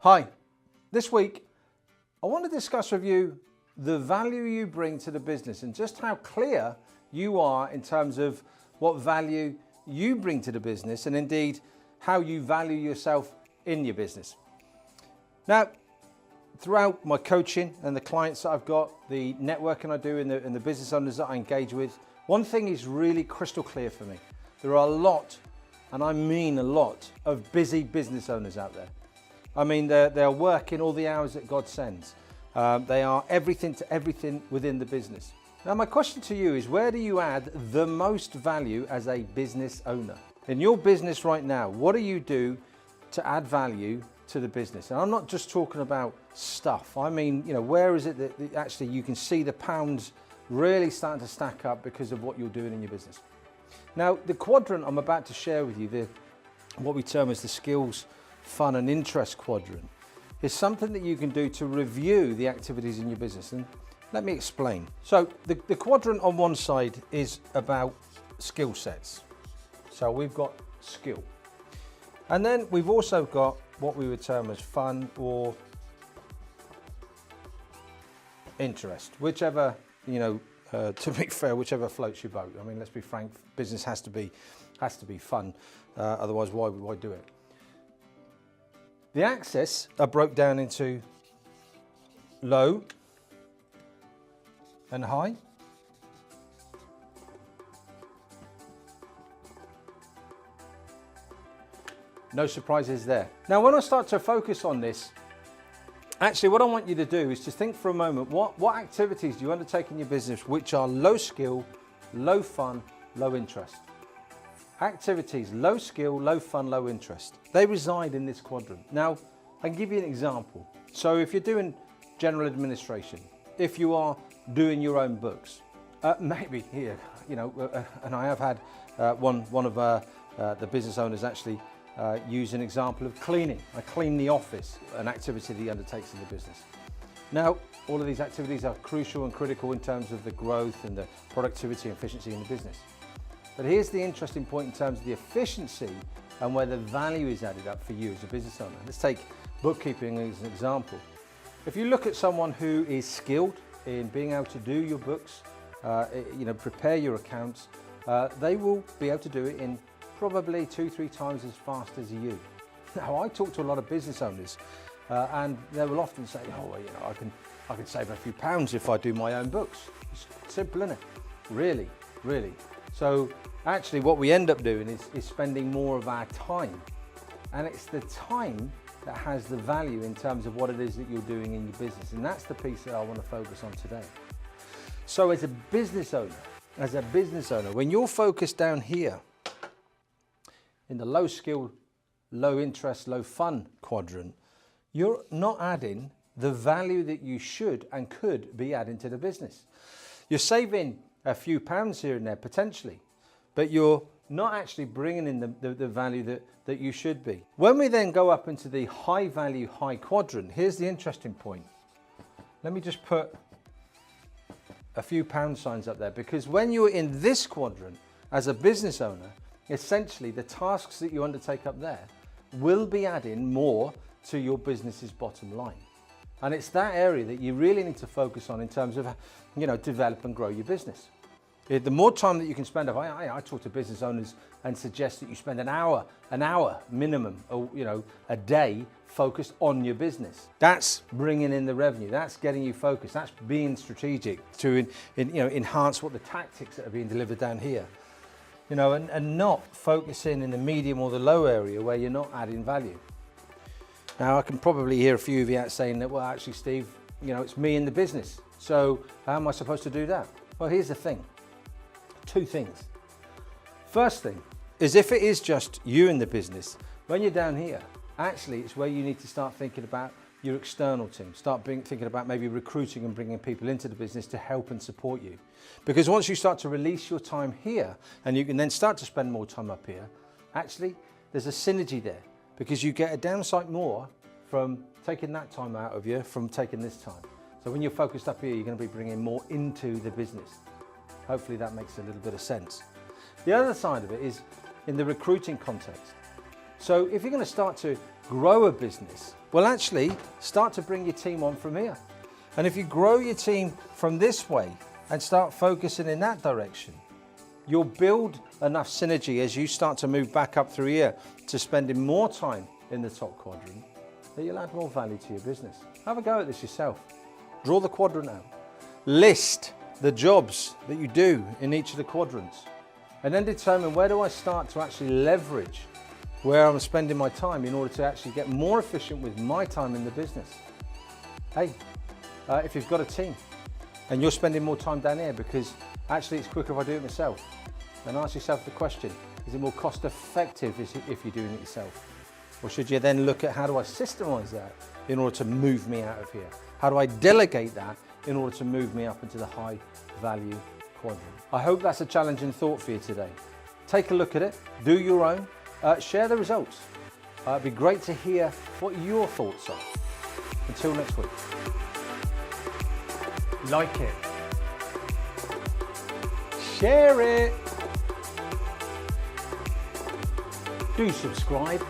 Hi, this week I want to discuss with you the value you bring to the business and just how clear you are in terms of what value you bring to the business and indeed how you value yourself in your business. Now, throughout my coaching and the clients that I've got, the networking I do and the business owners that I engage with, one thing is really crystal clear for me. There are a lot, and I mean a lot, of busy business owners out there. I mean, they're working all the hours that God sends. They are everything to everything within the business. Now, my question to you is, where do you add the most value as a business owner? In your business right now, what do you do to add value to the business? And I'm not just talking about stuff. I mean, where is it that actually you can see the pounds really starting to stack up because of what you're doing in your business? Now, the quadrant I'm about to share with you, what we term as the skills, fun and interest quadrant, is something that you can do to review the activities in your business. And let me explain. So the quadrant on one side is about skill sets. So we've got skill. And then we've also got what we would term as fun or interest, whichever, to be fair, whichever floats your boat. I mean, let's be frank, business has to be fun. Otherwise, why do it? The axes are broke down into low and high. No surprises there. Now, when I start to focus on this, actually what I want you to do is to think for a moment, what activities do you undertake in your business which are low skill, low fun, low interest? Activities, low skill, low fun, low interest. They reside in this quadrant. Now, I can give you an example. So if you're doing general administration, if you are doing your own books, maybe here, and I have had one of the business owners actually use an example of cleaning. I clean the office, an activity that he undertakes in the business. Now, all of these activities are crucial and critical in terms of the growth and the productivity and efficiency in the business. But here's the interesting point in terms of the efficiency and where the value is added up for you as a business owner. Let's take bookkeeping as an example. If you look at someone who is skilled in being able to do your books, prepare your accounts, they will be able to do it in probably 2-3 times as fast as you. Now, I talk to a lot of business owners and they will often say, I can save a few pounds if I do my own books. It's simple, isn't it? Really, really. So actually what we end up doing is spending more of our time, and it's the time that has the value in terms of what it is that you're doing in your business, and that's the piece that I want to focus on today. So as a business owner, when you're focused down here in the low skill, low interest, low fun quadrant, you're not adding the value that you should and could be adding to the business. You're saving a few pounds here and there potentially, but you're not actually bringing in the value that you should be. When we then go up into the high value, high quadrant, here's the interesting point. Let me just put a few pound signs up there, because when you're in this quadrant as a business owner, essentially the tasks that you undertake up there will be adding more to your business's bottom line. And it's that area that you really need to focus on in terms of, develop and grow your business. The more time that you can spend, I talk to business owners and suggest that you spend an hour minimum, a day focused on your business. That's bringing in the revenue. That's getting you focused. That's being strategic to enhance what the tactics that are being delivered down here. And not focusing in the medium or the low area where you're not adding value. Now, I can probably hear a few of you out saying that, well, actually, Steve, it's me in the business. So how am I supposed to do that? Well, here's the thing. 2 things. First thing is, if it is just you in the business, when you're down here, actually it's where you need to start thinking about your external team. Start thinking about maybe recruiting and bringing people into the business to help and support you. Because once you start to release your time here and you can then start to spend more time up here, actually there's a synergy there, because you get a downside more from taking that time out of you from taking this time. So when you're focused up here, you're going to be bringing more into the business. Hopefully that makes a little bit of sense. The other side of it is in the recruiting context. So if you're going to start to grow a business, well, actually start to bring your team on from here. And if you grow your team from this way and start focusing in that direction, you'll build enough synergy as you start to move back up through here to spending more time in the top quadrant, that you'll add more value to your business. Have a go at this yourself. Draw the quadrant out. List the jobs that you do in each of the quadrants, and then determine, where do I start to actually leverage where I'm spending my time in order to actually get more efficient with my time in the business. Hey, if you've got a team and you're spending more time down here because actually it's quicker if I do it myself, then ask yourself the question, is it more cost effective if you're doing it yourself? Or should you then look at, how do I systemize that in order to move me out of here? How do I delegate that in order to move me up into the high value quadrant? I hope that's a challenging thought for you today. Take a look at it, do your own, share the results. It'd be great to hear what your thoughts are. Until next week. Like it. Share it. Do subscribe.